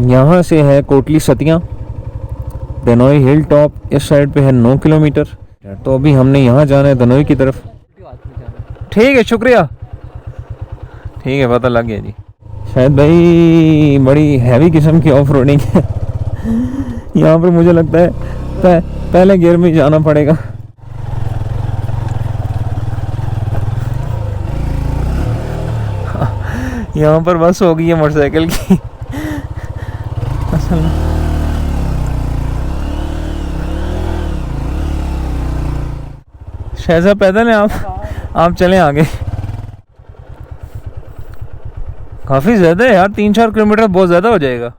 यहाँ से है कोटली सतिया, दनोई हिल टॉप इस साइड पे है 9 किलोमीटर। तो अभी हमने यहाँ जाना है दनोई की तरफ। ठीक है, शुक्रिया। ठीक है, पता लग गया जी। शायद भाई बड़ी हैवी किस्म की ऑफ रोडिंग है यहाँ पर। मुझे लगता है पहले गियर में जाना पड़ेगा। यहाँ पर बस हो गई है मोटरसाइकिल की असल शायद पैदल है, आप चलें आगे। काफ़ी ज़्यादा है यार, 3-4 किलोमीटर बहुत ज़्यादा हो जाएगा।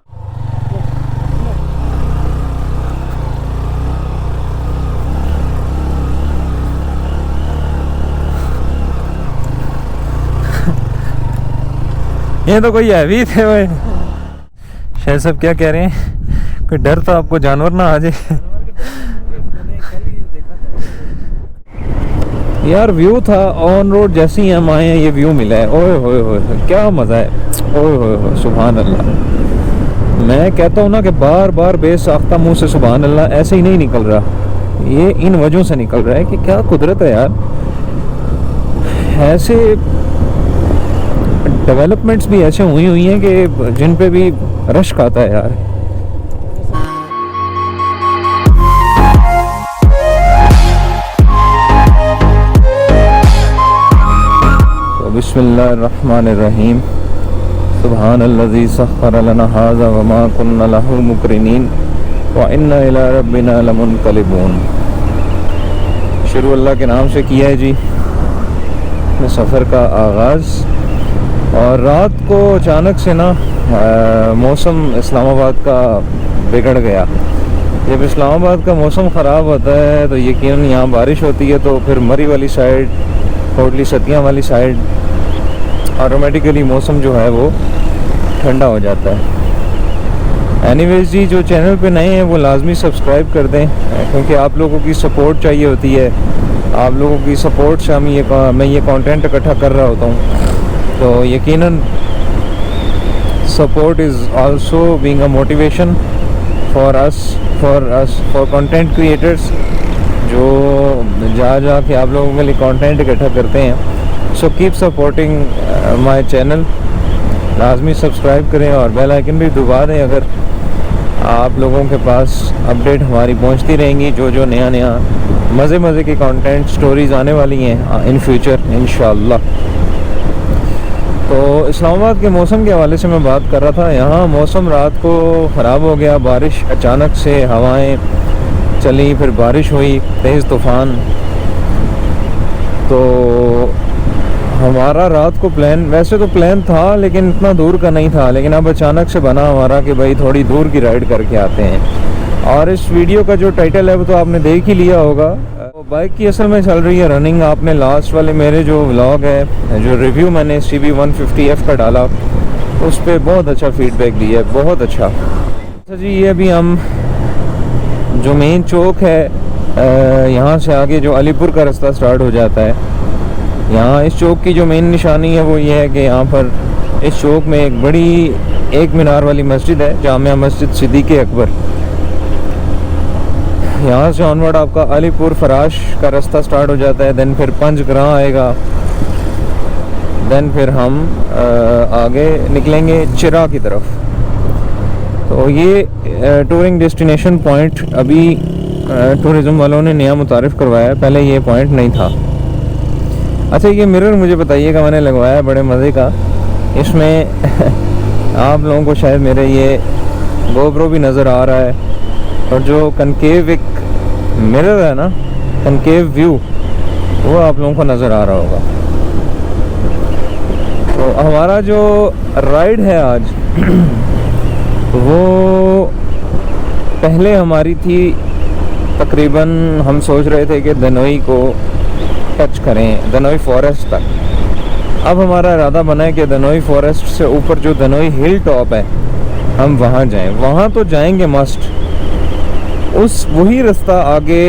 ये तो कोई हैवी थे भाई। शायद सब क्या कह रहे हैं, कोई डर तो आपको जानवर ना आ जाए। यार व्यू था ऑन रोड, जैसे ही हम आए हैं ये व्यू मिला है। ओए होए होए क्या मज़ा है। ओए होए होए सुभान अल्लाह। मैं कहता हूँ ना कि बार बार बेसाख्ता मुंह से सुभान अल्लाह ऐसे ही नहीं निकल रहा, ये इन वजहों से निकल रहा है कि क्या कुदरत है यार। ऐसे डेवलपमेंट्स भी ऐसे हुई हैं कि जिन पे भी रश्क आता है यार। तो बिस्मिल्लाहिर्रहमानिर्रहीम। सुब्हानल्लज़ी सख्खर लना हाज़ा व मा कुन्ना लहू मुक़रिनीन व इन्ना इला रब्बिना लमुनक़लिबून। शुरू अल्लाह के नाम से किया है जी अपने सफ़र का आगाज़। और रात को अचानक से ना मौसम इस्लामाबाद का बिगड़ गया। जब इस्लामाबाद का मौसम ख़राब होता है तो यकीनन यहाँ बारिश होती है, तो फिर मरी वाली साइड, कोटली सतिया वाली साइड ऑटोमेटिकली मौसम जो है वो ठंडा हो जाता है। एनीवेज जी, जो चैनल पे नए हैं वो लाजमी सब्सक्राइब कर दें, क्योंकि आप लोगों की सपोर्ट चाहिए होती है। आप लोगों की सपोर्ट से मैं ये कंटेंट इकट्ठा कर रहा होता हूँ। तो यकीनन support is also being a motivation for content creators जो जा के आप लोगों के लिए कंटेंट इकट्ठा करते हैं। So keep supporting my channel. लाजमी सब्सक्राइब करें और बेल आइकन भी दबा दें। अगर आप लोगों के पास अपडेट हमारी पहुंचती रहेंगी, जो नया मज़े के कंटेंट स्टोरीज़ आने वाली हैं इन फ्यूचर इंशाअल्लाह। तो इस्लामाबाद के मौसम के हवाले से मैं बात कर रहा था। यहाँ मौसम रात को ख़राब हो गया, बारिश अचानक से हवाएं चली, फिर बारिश हुई, तेज़ तूफ़ान। तो हमारा रात को प्लान, वैसे तो प्लान था लेकिन इतना दूर का नहीं था, लेकिन अब अचानक से बना हमारा कि भाई थोड़ी दूर की राइड करके आते हैं। और इस वीडियो का जो टाइटल है वो तो आपने देख ही लिया होगा। बाइक की असल में चल रही है रनिंग। आपने लास्ट वाले मेरे जो व्लॉग है, जो रिव्यू मैंने CB 150F का डाला, उस पर बहुत अच्छा फीडबैक दिया है, बहुत अच्छा। अच्छा जी, ये अभी हम जो मेन चौक है, यहाँ से आगे जो अलीपुर का रास्ता स्टार्ट हो जाता है, यहाँ इस चौक की जो मेन निशानी है वो ये है कि यहाँ पर इस चौक में एक बड़ी एक मीनार वाली मस्जिद है, जामिया मस्जिद सिद्दीक़ अकबर। यहाँ से ऑनवर्ड आपका अलीपुर फराश का रास्ता स्टार्ट हो जाता है, देन फिर पंजग्रां आएगा, देन फिर हम आगे निकलेंगे चिरा की तरफ। तो ये टूरिंग डेस्टिनेशन पॉइंट अभी टूरिज़म वालों ने नया मुतारिफ़ करवाया है, पहले ये पॉइंट नहीं था। अच्छा, ये मिरर मुझे बताइएगा, मैंने लगवाया है, बड़े मज़े का। इसमें आप लोगों को शायद मेरे ये गोप्रो भी नज़र आ रहा है, और जो कनकेव एक मिरर है ना, कनकेव व्यू, वो आप लोगों को नज़र आ रहा होगा। तो हमारा जो राइड है आज वो पहले हमारी थी तकरीबन, हम सोच रहे थे कि दनोई को टच करें, दनोई फॉरेस्ट तक। अब हमारा इरादा बना है कि दनोई फॉरेस्ट से ऊपर जो दनोई हिल टॉप है, हम वहाँ जाएं। वहाँ तो जाएंगे मस्ट। उस वही रास्ता आगे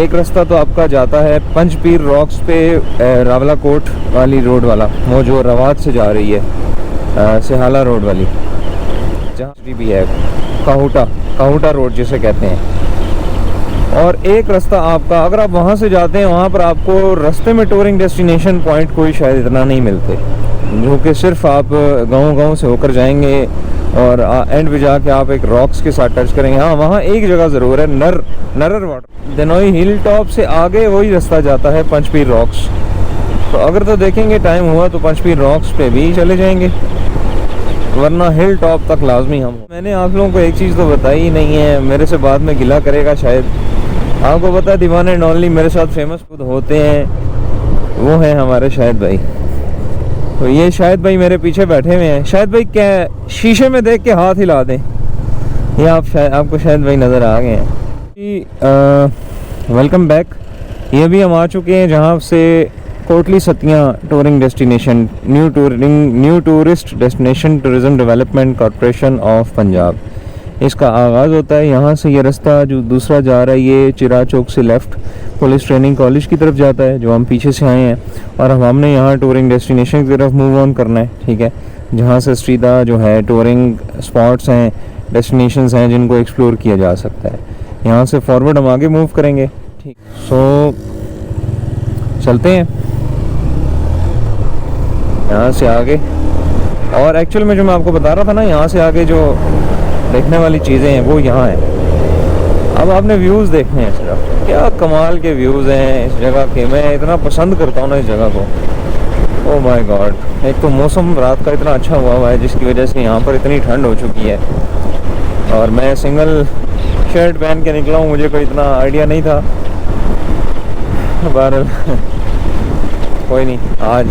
एक रास्ता तो आपका जाता है पंजपीर रॉक्स पे, रावलाकोट वाली रोड वाला, वो जो रवात से जा रही है, सिहाला रोड वाली। जहाँ भी है काहुटा रोड जिसे कहते हैं। और एक रास्ता आपका, अगर आप वहाँ से जाते हैं वहाँ पर आपको रास्ते में टूरिंग डेस्टिनेशन पॉइंट कोई शायद इतना नहीं मिलते, जो कि सिर्फ आप गाँव से होकर जाएंगे और एंड पे जाके आप एक रॉक्स के साथ टच करेंगे। हाँ, वहाँ एक जगह ज़रूर है, नरर वाटर, दनोई हिल टॉप से आगे वही रास्ता जाता है पंचपीर रॉक्स। तो अगर तो देखेंगे टाइम हुआ तो पंचपीर रॉक्स पे भी चले जाएंगे, वरना हिल टॉप तक लाजमी हम। मैंने आप लोगों को एक चीज़ तो बताई ही नहीं है, मेरे से बाद में गिला करेगा शायद। आपको पता है दीवाने एंड ओनली मेरे साथ फेमस खुद होते हैं, वो हैं हमारे शाहिद भाई। तो ये शाहिद भाई मेरे पीछे बैठे हुए हैं। शाहिद भाई क्या शीशे में देख के हाथ हिला दें, ये आपको शाहिद भाई नज़र आ गए हैं। Welcome back. ये भी हम आ चुके हैं जहाँ से Kotli Satiyan touring destination, new tourist destination tourism development corporation of Punjab, इसका आगाज़ होता है। यहाँ से ये रास्ता जो दूसरा जा रहा है ये चिरा चौक से लेफ़्ट पुलिस ट्रेनिंग कॉलेज की तरफ जाता है, जो हम पीछे से आए हैं। और हमने यहाँ टूरिंग डेस्टिनेशन की तरफ मूव ऑन करना है, ठीक है, जहाँ से सीधा जो है टूरिंग स्पॉट्स हैं, डेस्टिनेशंस हैं जिनको एक्सप्लोर किया जा सकता है। यहाँ से फॉरवर्ड हम आगे मूव करेंगे, ठीक। सो चलते हैं यहाँ से आगे। और एक्चुअल में जो मैं आपको बता रहा था ना, यहाँ से आगे जो देखने वाली चीज़ें हैं वो यहाँ हैं। अब आपने व्यूज़ देखने हैं सिर्फ, क्या कमाल के व्यूज़ हैं इस जगह के। मैं इतना पसंद करता हूँ ना इस जगह को, ओह माय गॉड। एक तो मौसम रात का इतना अच्छा हुआ है जिसकी वजह से यहाँ पर इतनी ठंड हो चुकी है, और मैं सिंगल शर्ट पहन के निकला हूँ, मुझे कोई इतना आइडिया नहीं था। बहरहाल कोई नहीं, आज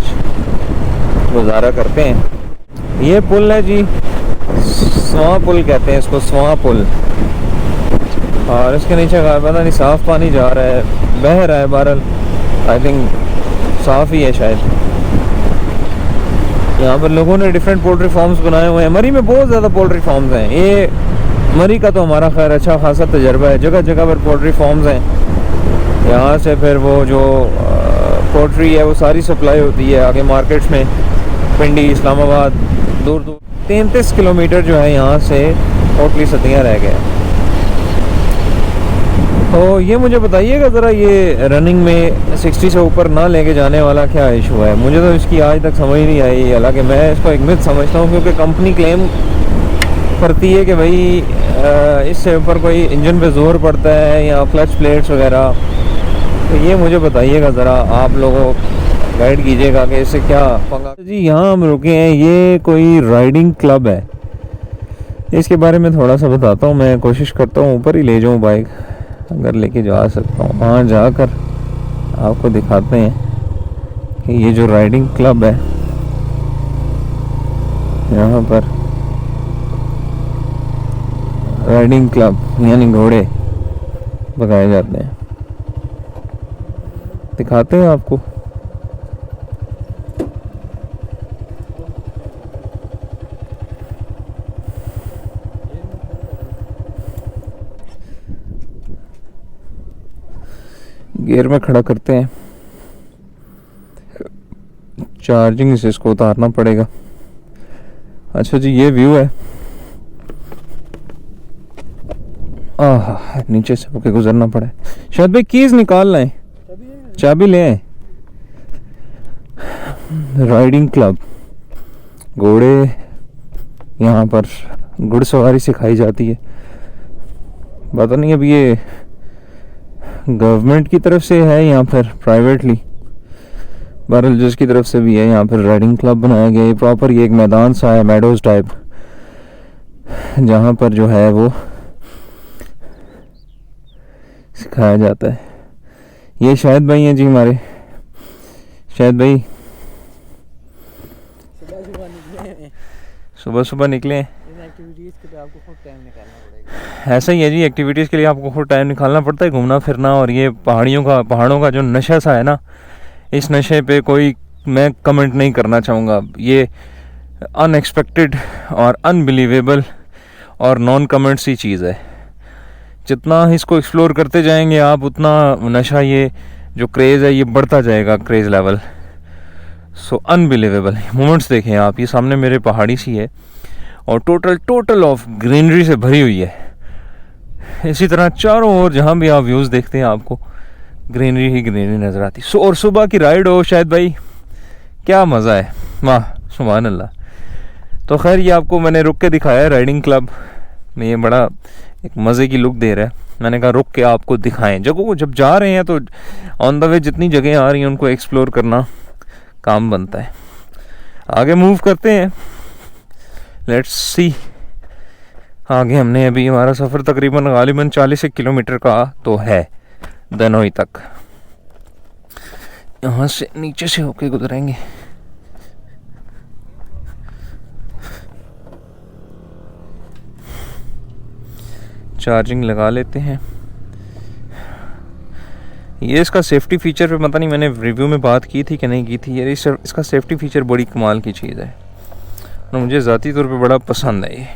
गुजारा करते हैं। ये पुल है जी, स्वां पुल कहते हैं इसको, स्वां पुल। और इसके नीचे पता नहीं साफ़ पानी जा रहा है, बह रहा है। बहरहाल आई थिंक साफ़ ही है शायद। यहाँ पर लोगों ने डिफरेंट पोल्ट्री फार्म्स बनाए हुए हैं। मरी में बहुत ज़्यादा पोल्ट्री फार्म्स हैं। ये मरी का तो हमारा खैर अच्छा खासा तजर्बा है, जगह जगह पर पोल्ट्री फार्म्स हैं। यहाँ से फिर वो जो पोल्ट्री है वो सारी सप्लाई होती है आगे मार्केट्स में, पिंडी, इस्लामाबाद, दूर 33 किलोमीटर जो है यहाँ से कोटली सतियाँ रह गए। तो ये मुझे बताइएगा ज़रा, ये रनिंग में 60 से ऊपर ना लेके जाने वाला क्या इशू है? मुझे तो इसकी आज तक समझ नहीं आई। हालांकि मैं इसको एक मिथ समझता हूँ, क्योंकि कंपनी क्लेम करती है कि भाई इससे ऊपर कोई इंजन पे ज़ोर पड़ता है या क्लच प्लेट्स वगैरह। तो ये मुझे बताइएगा ज़रा, आप लोगों गाइड कीजिएगा कि इससे क्या पंगा। जी यहाँ हम रुके हैं, ये कोई राइडिंग क्लब है। इसके बारे में थोड़ा सा बताता हूँ। मैं कोशिश करता हूँ ऊपर ही ले जाऊँ बाइक, अगर लेके जा सकता हूँ। वहाँ जाकर आपको दिखाते हैं कि ये जो राइडिंग क्लब है, यहाँ पर राइडिंग क्लब यानी घोड़े भगाए जाते हैं। दिखाते हैं आपको। गियर में खड़ा करते हैं, चार्जिंग से इसको उतारना पड़ेगा। अच्छा जी, ये व्यू है। नीचे से होके गुजरना पड़ा है। शायद भाई कीज निकाल लाएं, चाबी ले आए। राइडिंग क्लब, घोड़े, यहाँ पर घुड़सवारी सिखाई जाती है। पता नहीं अब ये गवर्नमेंट की तरफ से है या फिर प्राइवेटली, बहरहाल जिसकी तरफ से भी है, यहाँ पर राइडिंग क्लब बनाया गया है। प्रॉपर ये एक मैदान सा है, मेडोज टाइप, जहाँ पर जो है वो सिखाया जाता है। ये शाहिद भाई हैं जी हमारे। शाहिद भाई सुबह सुबह निकले हैं। एक्टिविटीज़ के लिए आपको खुद टाइम निकालना पड़ेगा। ऐसा ही है जी, एक्टिविटीज़ के लिए आपको खुद टाइम निकालना पड़ता है, घूमना फिरना। और ये पहाड़ों का जो नशा सा है ना, इस नशे पे कोई मैं कमेंट नहीं करना चाहूँगा। ये अनएक्सपेक्टेड और अनबिलीवेबल और नॉन कमेंट सी चीज़ है। जितना इसको एक्सप्लोर करते जाएंगे आप, उतना नशा, ये जो क्रेज़ है ये बढ़ता जाएगा, क्रेज़ लेवल। सो अनबिलीवेबल मोमेंट्स देखें आप। ये सामने मेरे पहाड़ी सी है और टोटल ऑफ ग्रीनरी से भरी हुई है। इसी तरह चारों ओर जहाँ भी आप व्यूज़ देखते हैं आपको ग्रीनरी ही ग्रीनरी नज़र आती। और सुबह की राइड हो शायद भाई, क्या मज़ा है, वाह सुभान अल्लाह। तो खैर ये आपको मैंने रुक के दिखाया है राइडिंग क्लब में, ये बड़ा एक मज़े की लुक दे रहा है। मैंने कहा रुक के आपको दिखाएं जगहों को, जब जा रहे हैं तो ऑन द वे जितनी जगह आ रही हैं उनको एक्सप्लोर करना काम बनता है। आगे मूव करते हैं, लेट्स सी। आगे हमने अभी हमारा सफ़र तकरीबन गालिबन 40 किलोमीटर का तो है दनोई तक। यहाँ से नीचे से होके गुजरेंगे। चार्जिंग लगा लेते हैं। ये इसका सेफ्टी फीचर पे पता नहीं मैंने रिव्यू में बात की थी कि नहीं की थी। ये इसका सेफ्टी फीचर बड़ी कमाल की चीज़ है और मुझे ज़ाती तौर पे बड़ा पसंद है ये।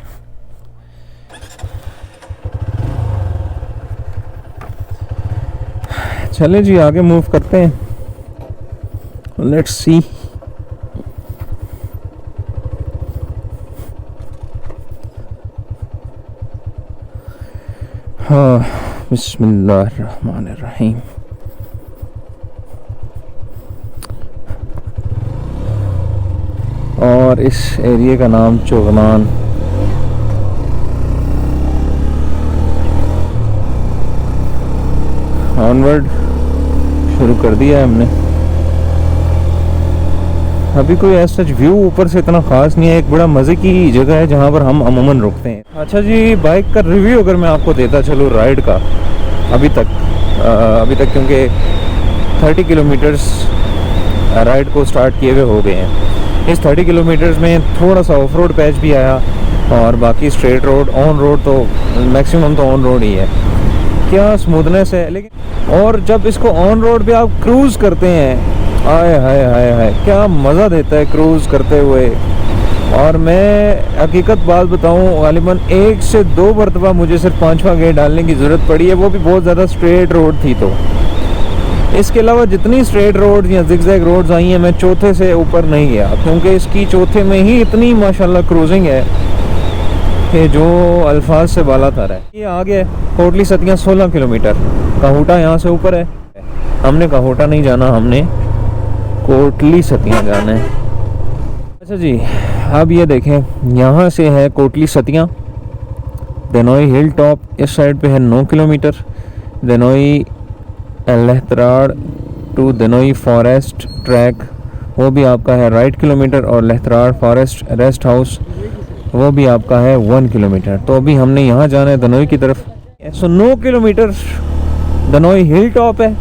चले जी आगे मूव करते हैं, लेट्स सी। हाँ, बिस्मिल्लाहिर्रहमानिर्रहीम। और इस एरिया का नाम चोगनान। ऑनवर्ड शुरू कर दिया है हमने। अभी कोई ऐसा व्यू ऊपर से इतना ख़ास नहीं है। एक बड़ा मज़े की जगह है जहाँ पर हम अमूमन रुकते हैं। अच्छा जी, बाइक का रिव्यू अगर मैं आपको देता चलो राइड का अभी तक क्योंकि 30 किलोमीटर्स राइड को स्टार्ट किए हुए हो गए हैं। इस 30 किलोमीटर्स में थोड़ा सा ऑफ रोड पैच भी आया और बाकी स्ट्रेट रोड, ऑन रोड तो मैक्सिमम तो ऑन रोड ही है। क्या स्मूथनेस है। लेकिन और जब इसको ऑन रोड पे आप क्रूज़ करते हैं, आए हाय हाय हाय क्या मज़ा देता है क्रूज़ करते हुए। और मैं हकीकत बात बताऊं, गालिबन 1 से 2 मरतबा मुझे सिर्फ 5वां गेयर डालने की ज़रूरत पड़ी है, वो भी बहुत ज़्यादा स्ट्रेट रोड थी। तो इसके अलावा जितनी स्ट्रेट रोड या जिगजैग रोड्स आई हैं, मैं चौथे से ऊपर नहीं गया क्योंकि इसकी चौथे में ही इतनी माशाल्लाह क्रूजिंग है कि जो अल्फाज से बाला तर है। ये आ गया कोटली सतियाँ 16 किलोमीटर। काहूटा यहाँ से ऊपर है। हमने काहूटा नहीं जाना, हमने कोटली सतियाँ जाना है। अच्छा जी, अब ये देखें, यहाँ से है कोटली सतियाँ, दनोई हिल टॉप इस साइड पे है 9 किलोमीटर। दनोई लहतराड़ टू दनोई फॉरेस्ट ट्रैक वो भी आपका है 8 किलोमीटर और लहतराड़ फॉरेस्ट रेस्ट हाउस वो भी आपका है 1 किलोमीटर। तो अभी हमने यहाँ जाना है दनोई की तरफ। 9 किलोमीटर दनोई हिल टॉप है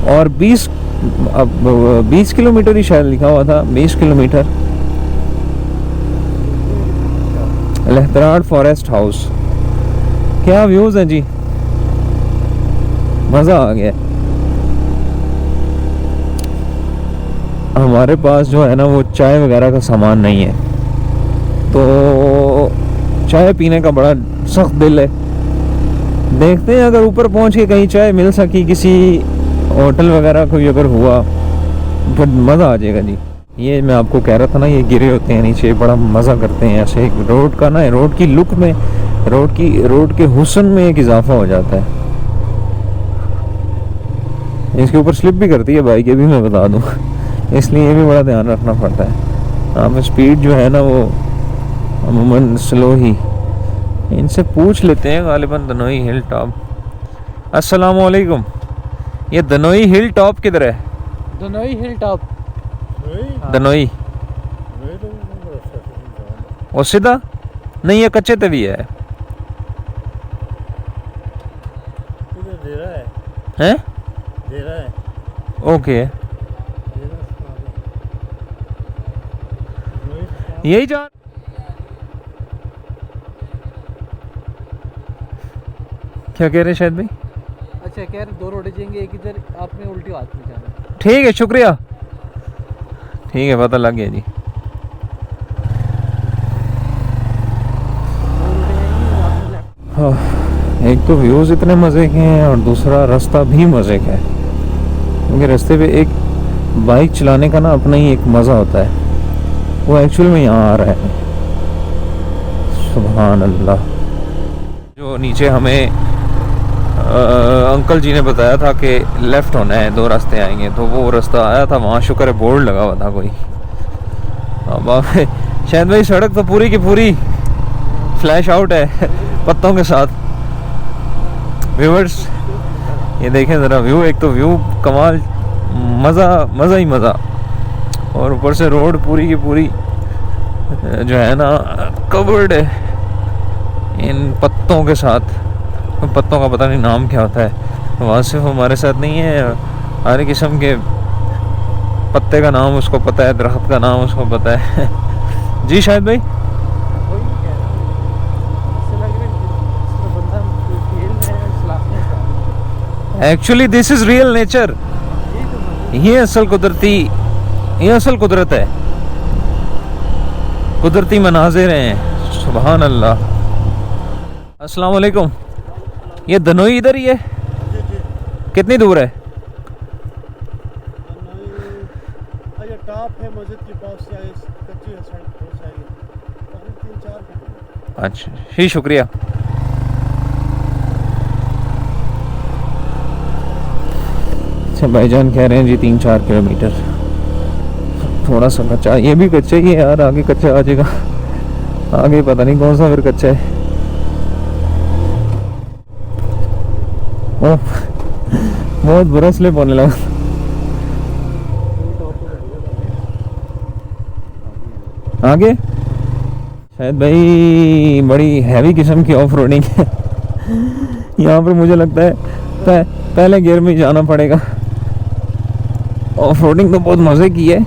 और 20 किलोमीटर ही शायद लिखा हुआ था, 20 किलोमीटर लहतराड़ फॉरेस्ट हाउस। क्या व्यूज़ हैं जी, मज़ा आ गया। हमारे पास जो है ना वो चाय वगैरह का सामान नहीं है, तो चाय पीने का बड़ा सख्त दिल है। देखते हैं अगर ऊपर पहुंच के कहीं चाय मिल सकी, किसी होटल वगैरह कोई अगर हुआ फिर मज़ा आ जाएगा जी। ये मैं आपको कह रहा था ना, ये गिरे होते हैं नीचे, बड़ा मज़ा करते हैं ऐसे। रोड का ना, रोड की लुक में, रोड के हुस्न में एक इजाफा हो जाता है। इसके ऊपर स्लिप भी करती है बाइक, ये भी मैं बता दूं, इसलिए ये भी बड़ा ध्यान रखना पड़ता है। हाँ, स्पीड जो है ना वो अमूमन स्लो ही। इनसे पूछ लेते हैं गालिबन दनोई हिल टॉप। अस्सलाम वालेकुम, ये दनोई हिल टॉप किधर है? दनोई हिल टॉप, दनोई वो सीधा नहीं है, कच्चे तवी है। हैं? ओके, यही जा। क्या कह रहे शायद भाई? अच्छा कह रहे 2 रोडे जाएंगे, एक इधर, आपने उल्टी हाथ में जाना। ठीक है, शुक्रिया, ठीक है, पता लग गया जी। हाँ, एक तो व्यूज़ इतने मज़े के हैं और दूसरा रास्ता भी मज़े का है, क्योंकि रास्ते पे एक बाइक चलाने का ना अपना ही एक मज़ा होता है, वो एक्चुअल में यहाँ आ रहा है। सुभान अल्लाह। जो नीचे हमें अंकल जी ने बताया था कि लेफ़्ट होना है, 2 रास्ते आएंगे, तो वो रास्ता आया था, वहाँ शुक्र है बोर्ड लगा हुआ था कोई। अब शायद भाई सड़क तो पूरी की पूरी फ्लैश आउट है पत्तों के साथ। व्यूअर्स ये देखें ज़रा व्यू, एक तो व्यू कमाल, मज़ा ही मज़ा, और ऊपर से रोड पूरी की पूरी जो है ना कवर्ड है इन पत्तों के साथ। पत्तों का पता नहीं नाम क्या होता है, वासिफ हमारे साथ नहीं है, हर किस्म के पत्ते का नाम उसको पता है, दरख्त का नाम उसको पता है जी शायद भाई। Actually this is real nature, ये असल कुदरत है, कुदरती मनाजिर हैं। सुभान अल्लाह। अस्सलाम वालेकुम। ये दनोई इधर ही है? कितनी दूर है? टॉप है मस्जिद के पास से, कच्ची है सड़क, बहुत सारी, तकरीबन 3-4 किलोमीटर। अच्छा जी, शुक्रिया। अच्छा भाईजान कह रहे हैं जी 3-4 किलोमीटर, थोड़ा सा कच्चा, ये भी कच्चा ही है यार, आगे कच्चा आ जाएगा, आगे पता नहीं कौन सा फिर कच्चा है। ओह बहुत बुरा स्लिप होने लगा। आगे शायद भाई बड़ी हैवी किस्म की ऑफ रोडिंग है यहाँ पर, मुझे लगता है पहले गियर में जाना पड़ेगा। ऑफ रोडिंग तो बहुत मज़े की है,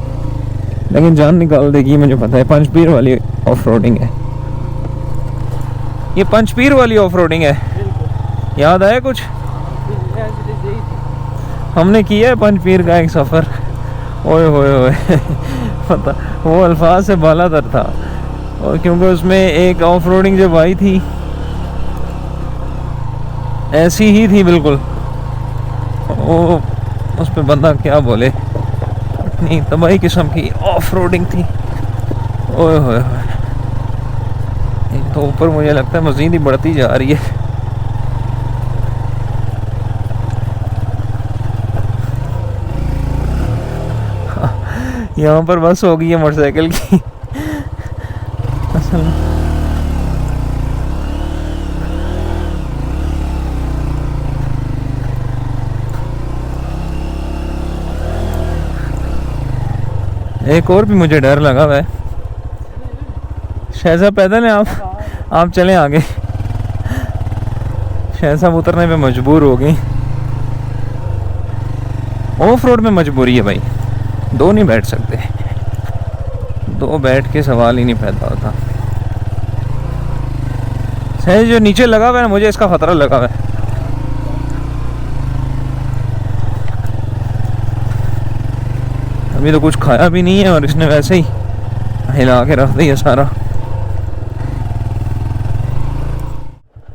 लेकिन जान निकाल देगी, मुझे पता है। पंचपीर वाली ऑफ रोडिंग है ये, पंचपीर वाली ऑफ रोडिंग है। याद आया कुछ? हमने किया है पंचपीर का एक सफ़र, ओए होए होए पता वो अल्फाज से बाला तर था, और क्योंकि उसमें एक ऑफ रोडिंग जब आई थी ऐसी ही थी बिल्कुल, वो उस पर बंदा क्या बोले, इतनी तबाही किस्म की ऑफ रोडिंग थी, ओए होए होए। तो ऊपर मुझे लगता है मज़ीद ही बढ़ती जा रही है। यहाँ पर बस हो गई है मोटरसाइकिल की असल में। एक और भी मुझे डर लगा हुआ है। शहजाद पैदल है, आप चलें आगे। शहजाद उतरने पे मजबूर हो गई, ऑफ रोड में मजबूरी है भाई, 2 नहीं बैठ सकते, 2 बैठ के सवाल ही नहीं पैदा होता। सही जो नीचे लगा हुआ है, मुझे इसका खतरा लगा हुआ है। अभी तो कुछ खाया भी नहीं है और इसने वैसे ही हिला के रख दिया सारा।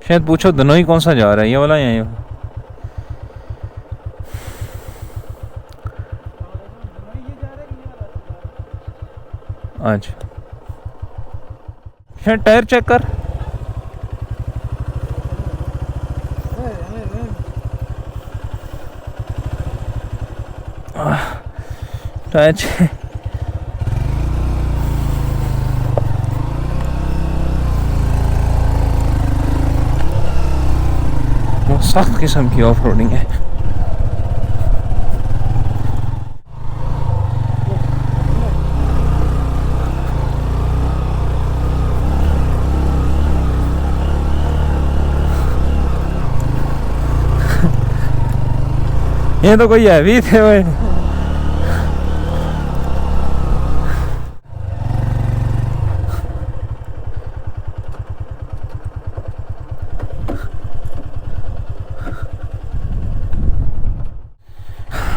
शायद पूछो दनोई कौन सा जा रहा है, ये वाला या ये? अच्छा शायद टायर चेक कर। टायर चेक, सख्त किस्म की ऑफ रोडिंग है। ये तो कोई हैवी थे भाई।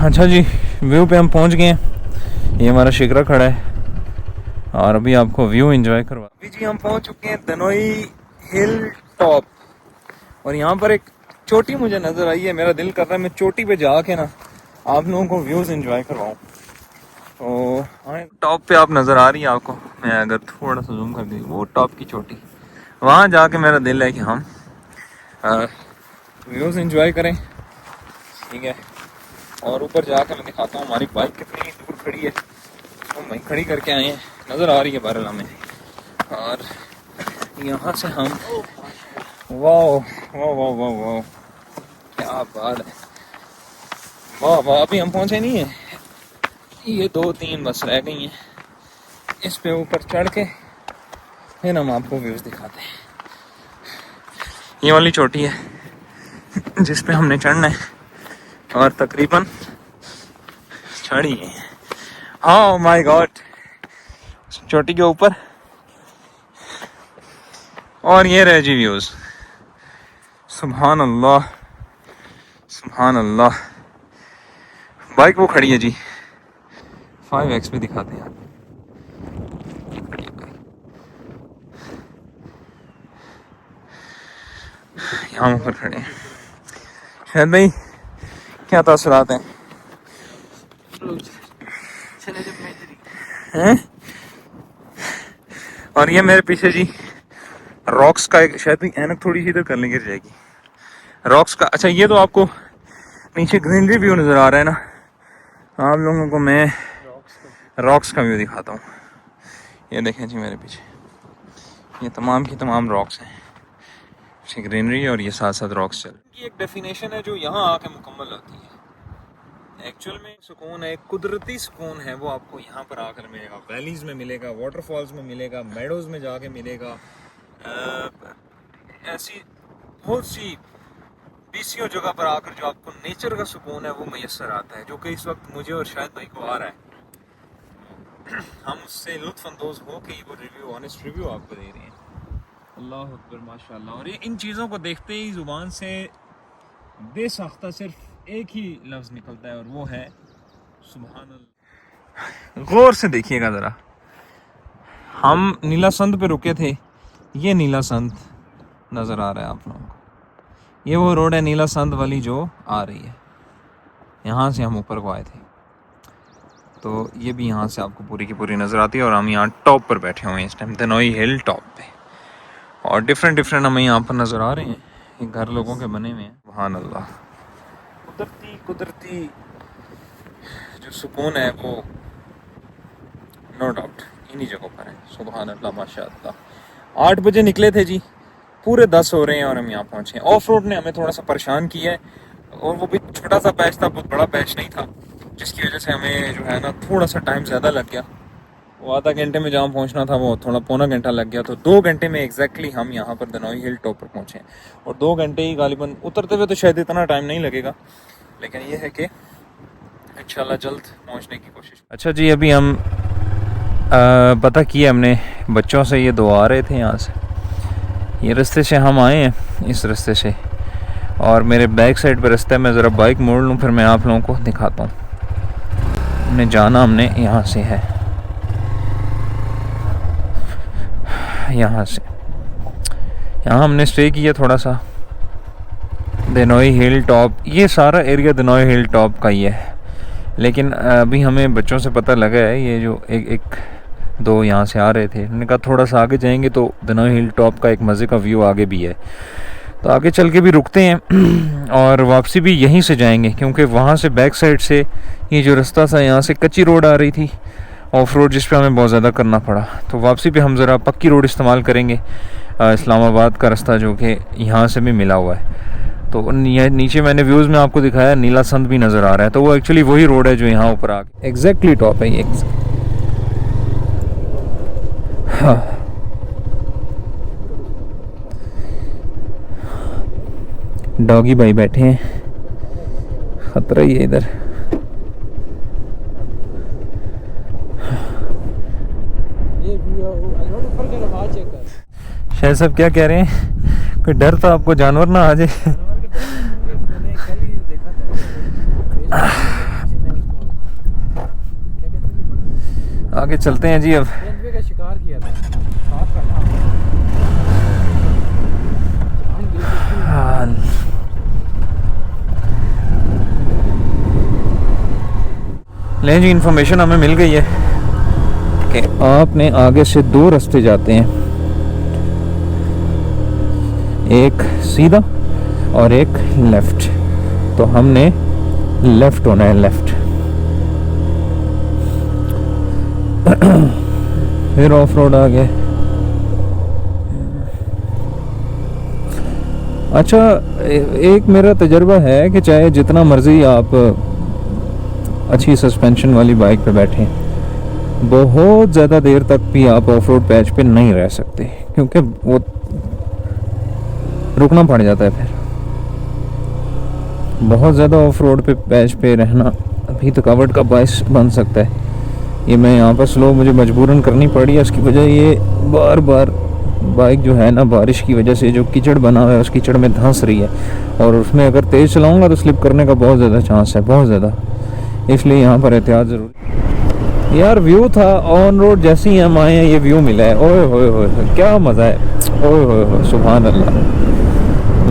अच्छा जी, व्यू पे हम पहुंच गए हैं। ये हमारा शिकरा खड़ा है और अभी आपको व्यू एंजॉय करवा। अभी जी हम पहुंच चुके हैं दनोई हिल टॉप, और यहाँ पर एक चोटी मुझे नज़र आई है। मेरा दिल कर रहा है मैं चोटी पे जाके ना आप लोगों को व्यूज़ एंजॉय करवाऊँ। तो टॉप पे आप नज़र आ रही है आपको, मैं अगर थोड़ा सा जूम कर दी, वो टॉप की चोटी, वहाँ जाके मेरा दिल है कि हम व्यूज़ एंजॉय करें, ठीक है। और ऊपर जाकर मैं दिखाता हूँ हमारी बाइक कितनी दूर खड़ी है, तो वहीं खड़ी करके आए हैं, नज़र आ रही है बहरहाल हमें। और यहाँ से हम वाह वाह वाह वाह वाह, क्या बात है, वाह वाह। अभी हम पहुँचे नहीं हैं, ये 2-3 बस रह गई हैं। इस पे ऊपर चढ़ के फिर हम आपको व्यूज़ दिखाते हैं। ये वाली चोटी है जिस पे हमने चढ़ना है और तकरीबन चढ़ ही है। हाँ माय गॉड, चोटी के ऊपर। और ये रहे जी व्यूज़, सुभान अल्लाह सुभान अल्लाह। बाइक वो खड़ी है जी, 5x भी दिखाते हैं आप। यहाँ ऊपर खड़े हैं। शायद भाई क्या तासुरात हैं? हैं? और ये मेरे पीछे जी रॉक्स का एक, शायद ऐनक थोड़ी सी इधर करने गिर जाएगी, रॉक्स का। अच्छा ये तो आपको नीचे ग्रीनरी व्यू नज़र आ रहा है ना, आप लोगों को मैं रॉक्स का व्यू दिखाता हूँ। ये देखें जी मेरे पीछे, ये तमाम की तमाम रॉक्स हैं, ग्रीनरी और ये साथ साथ रॉक्स। चल की एक डेफिनेशन है जो यहाँ आके मुकम्मल होती है। एक्चुअल में सुकून है, कुदरती सुकून है, वो आपको यहाँ पर आकर मिलेगा। वैलीज़ में मिलेगा, वाटरफॉल्स में मिलेगा, मेडोज़ में जाके मिलेगा। ऐसी बहुत सी बीसियों जगह पर आकर जो आपको नेचर का सुकून है वो मैसर आता है, जो कि इस वक्त मुझे और शायद भाई को आ रहा है। हम उससे लुत्फ़अंदोज़ हो के वो रिव्यू, ऑनेस्ट रिव्यू आपको दे रहे हैं। अल्लाह अकबर माशाल्लाह। और ये इन चीज़ों को देखते ही ज़ुबान से बेसाख्ता सिर्फ एक ही लफ्ज़ निकलता है और वो है सुभान अल्लाह। गौर से देखिएगा ज़रा, हम नीला संद पे रुके थे, ये नीला संद नज़र आ रहा है आप लोगों को, ये वो रोड है नीला संद वाली जो आ रही है, यहाँ से हम ऊपर को आए थे, तो ये भी यहाँ से आपको पूरी की पूरी नज़र आती है। और हम यहाँ टॉप पर बैठे हुए हैं इस टाइम, धनोई हिल टॉप पे, और डिफरेंट हमें यहाँ पर नज़र आ रहे हैं। ये घर लोगों के बने हुए हैं। सुभान अल्लाह, कुदरती जो सुकून है वो नो डाउट इन्हीं जगहों पर है। सुभान अल्लाह माशाअल्लाह। 8 बजे निकले थे जी, पूरे 10 हो रहे हैं और हम यहाँ पहुँचे हैं। ऑफ रोड ने हमें थोड़ा सा परेशान किया है, और वो भी छोटा सा पैच था, बहुत बड़ा पैच नहीं था, जिसकी वजह से हमें जो है ना थोड़ा सा टाइम ज़्यादा लग गया। वो आधा घंटे में जहाँ पहुँचना था वो थोड़ा पौना घंटा लग गया, तो 2 घंटे में एग्जैक्टली हम यहाँ पर धनोई हिल टॉप पर पहुँचे। और 2 घंटे ही गालिबन, उतरते हुए तो शायद इतना टाइम नहीं लगेगा, लेकिन ये है कि इंशाल्लाह जल्द पहुँचने की कोशिश। अच्छा जी, अभी हम पता किया हमने बच्चों से, ये 2 आ रहे थे यहाँ से, ये रास्ते से हम आए हैं, इस रास्ते से, और मेरे बैक साइड पर रास्ते में ज़रा बाइक मोड़ लूँ फिर मैं आप लोगों को दिखाता हूँ। हमने जाना हमने यहाँ से है, यहाँ से, यहाँ हमने स्टे किया थोड़ा सा, धनोई हिल टॉप, ये सारा एरिया धनोई हिल टॉप का ही है। लेकिन अभी हमें बच्चों से पता लगा है, ये जो एक 2 यहाँ से आ रहे थे, उन्होंने कहा थोड़ा सा आगे जाएंगे तो धनोई हिल टॉप का एक मज़े का व्यू आगे भी है, तो आगे चल के भी रुकते हैं और वापसी भी यहीं से जाएंगे, क्योंकि वहाँ से बैक साइड से ये जो रास्ता था यहाँ से कच्ची रोड आ रही थी, ऑफ रोड, जिस पे हमें बहुत ज़्यादा करना पड़ा। तो वापसी पे हम ज़रा पक्की रोड इस्तेमाल करेंगे, इस्लामाबाद का रास्ता जो कि यहाँ से भी मिला हुआ है। तो नीचे मैंने व्यूज़ में आपको दिखाया नीला संद भी नज़र आ रहा है, तो वो एक्चुअली वही रोड है जो यहाँ ऊपर आके एग्जैक्टली टॉप है ये। हाँ, डॉगी भाई बैठे हैं, खतरा ही है इधर। शायद सब क्या कह रहे हैं, कोई डर तो आपको जानवर ना आ जाए। आगे चलते हैं जी अब। का शिकार किया था। लें जी, इन्फॉर्मेशन हमें मिल गई है कि आपने आगे से 2 रास्ते जाते हैं, एक सीधा और एक लेफ़्ट। तो हमने लेफ़्ट होना है, लेफ़्ट। फिर ऑफ रोड आ गए। अच्छा, एक मेरा तजर्बा है कि चाहे जितना मर्ज़ी आप अच्छी सस्पेंशन वाली बाइक पे बैठें, बहुत ज़्यादा देर तक भी आप ऑफ रोड पैच पे नहीं रह सकते, क्योंकि वो रुकना पड़ जाता है। फिर बहुत ज़्यादा ऑफ रोड पे पैच पे रहना अभी थकावट का बायस बन सकता है। ये मैं यहाँ पर स्लो मुझे मजबूरन करनी पड़ी है। उसकी वजह ये बार बार बाइक जो है ना, बारिश की वजह से जो कीचड़ बना हुआ है उस कीचड़ में धंस रही है, और उसमें अगर तेज़ चलाऊँगा तो स्लिप करने का बहुत ज़्यादा चांस है, बहुत ज़्यादा। इसलिए यहाँ पर एहतियात ज़रूरी। यार व्यू था ऑन रोड, जैसे ही हम आए हैं ये व्यू मिला है। ओए होए होए, क्या मज़ा है। ओए होए होए, सुभान अल्लाह।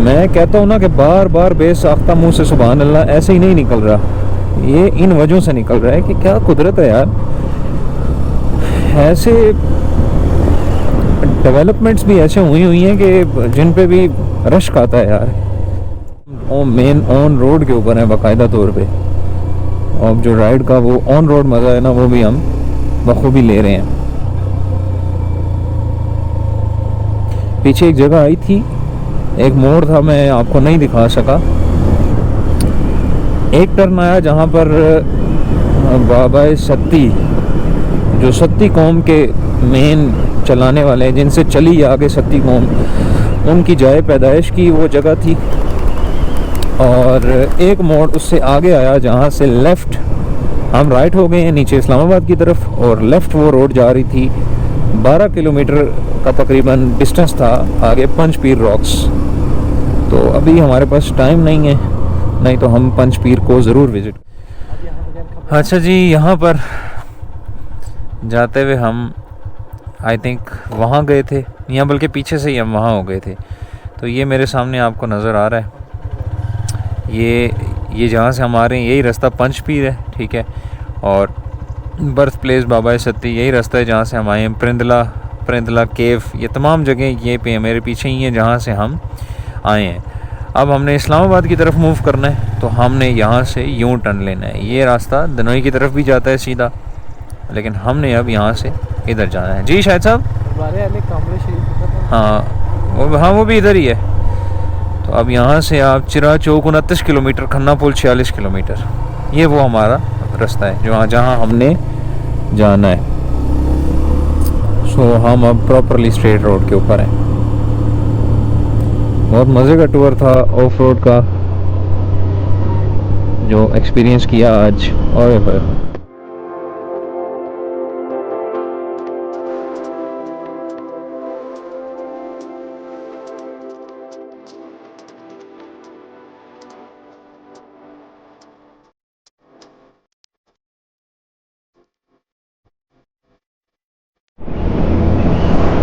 मैं कहता हूँ ना कि बार बार बेसाख्ता मुँह से सुभान अल्लाह ऐसे ही नहीं निकल रहा, ये इन वजहों से निकल रहा है कि क्या कुदरत है यार। ऐसे डेवलपमेंट्स भी ऐसे हुई हैं कि जिन पे भी रश्क आता है यार। मेन ऑन रोड के ऊपर है बाकायदा तौर पे, और जो राइड का वो ऑन रोड मज़ा है ना, वो भी हम बखूबी ले रहे हैं। पीछे एक जगह आई थी, एक मोड़ था, मैं आपको नहीं दिखा सका। एक टर्न आया जहाँ पर बाबा सत्ती, जो सत्ती कौम के मेन चलाने वाले हैं, जिनसे चली आगे सत्ती कौम, उनकी जाए पैदाइश की वो जगह थी। और एक मोड़ उससे आगे आया जहाँ से लेफ़्ट हम राइट हो गए हैं नीचे इस्लामाबाद की तरफ, और लेफ़्ट वो रोड जा रही थी। 12 किलोमीटर का तकरीबन डिस्टेंस था आगे पंचपीर रॉक्स। तो अभी हमारे पास टाइम नहीं है, नहीं तो हम पंचपीर को ज़रूर विज़िट। अच्छा जी, यहाँ पर जाते हुए हम आई थिंक वहाँ गए थे, यहाँ बल्कि पीछे से ही हम वहाँ हो गए थे। तो ये मेरे सामने आपको नज़र आ रहा है, ये जहाँ से हम आ रहे हैं यही रास्ता पंचपीर है, ठीक है। और बर्थ प्लेस बाबा सत्ती यही रास्ता है जहाँ से हम आए हैं। परिंदला केव, ये तमाम जगह ये पे मेरे पीछे ही हैं जहाँ से हम आए हैं। अब हमने इस्लामाबाद की तरफ मूव करना है, तो हमने यहाँ से यूँ टर्न लेना है। ये रास्ता दनोई की तरफ भी जाता है सीधा, लेकिन हमने अब यहाँ से इधर जाना है। जी शायद साहब, हाँ वो भी इधर ही है। तो अब यहाँ से आप चिरा चौक 29 किलोमीटर, खन्ना पुल 46 किलोमीटर, ये वो हमारा रास्ता है जहाँ हमने जाना है। सो हम अब प्रॉपरली स्ट्रेट रोड के ऊपर हैं। बहुत मज़े का टूर था ऑफ रोड का जो एक्सपीरियंस किया आज। और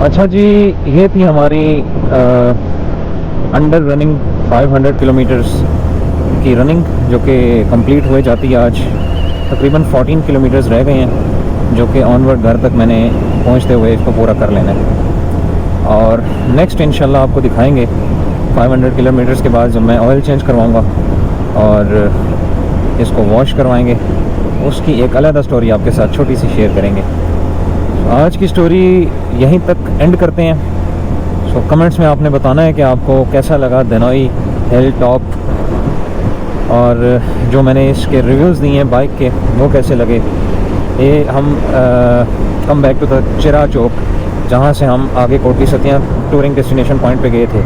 अच्छा जी, ये थी हमारी अंडर रनिंग 500 किलोमीटर्स की रनिंग, जो कि कंप्लीट हुए जाती है आज। तकरीबन 14 किलोमीटर्स रह गए हैं, जो कि ऑनवर्ड घर तक मैंने पहुंचते हुए इसको पूरा कर लेना है। और नेक्स्ट इंशाल्लाह आपको दिखाएंगे 500 किलोमीटर्स के बाद जब मैं ऑयल चेंज करवाऊंगा और इसको वॉश करवाएंगे, उसकी एक अलग स्टोरी आपके साथ छोटी सी शेयर करेंगे। आज की स्टोरी यहीं तक एंड करते हैं। सो कमेंट्स में आपने बताना है कि आपको कैसा लगा धनोई हिल टॉप, और जो मैंने इसके रिव्यूज़ दिए हैं बाइक के वो कैसे लगे। ये हम कम बैक टू द चिरा चौक, जहाँ से हम आगे कोटी सतियाँ टूरिंग डेस्टिनेशन पॉइंट पे गए थे,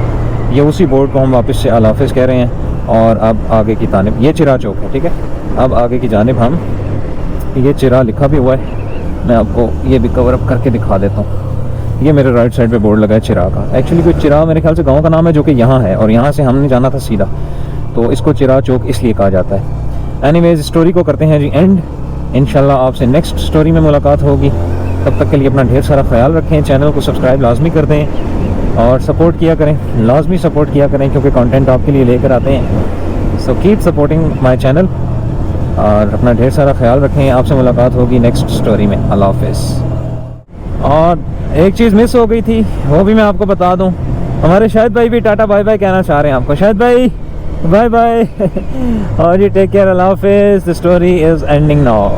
ये उसी बोर्ड को हम वापस से अल हाफिज़ कह रहे हैं। और अब आगे की जानिब ये चिरा चौक है, ठीक है। अब आगे की जानिब हम, ये चिरा लिखा भी हुआ है, मैं आपको ये भी कवर अप करके दिखा देता हूँ। ये मेरे राइट साइड पे बोर्ड लगा है चिरा का। एक्चुअली कोई चिरा मेरे ख्याल से गांव का नाम है जो कि यहाँ है, और यहाँ से हमने जाना था सीधा, तो इसको चिरा चौक इसलिए कहा जाता है। एनीवेज, स्टोरी को करते हैं जी एंड। इंशाल्लाह आपसे नेक्स्ट स्टोरी में मुलाकात होगी। तब तक के लिए अपना ढेर सारा ख्याल रखें। चैनल को सब्सक्राइब लाजमी कर दें और सपोर्ट किया करें, लाजमी सपोर्ट किया करें, क्योंकि कंटेंट आपके लिए लेकर आते हैं। So keep supporting my channel और अपना ढेर सारा ख्याल रखें। आपसे मुलाकात होगी नेक्स्ट स्टोरी में। अल्लाह हाफिज़। और एक चीज़ मिस हो गई थी, वो भी मैं आपको बता दूं हमारे शाहिद भाई भी टाटा बाय बाय कहना चाह रहे हैं आपको। शाहिद भाई बाय बाय और ये टेक केयर, अल्लाह हाफिज़। The story is ending now.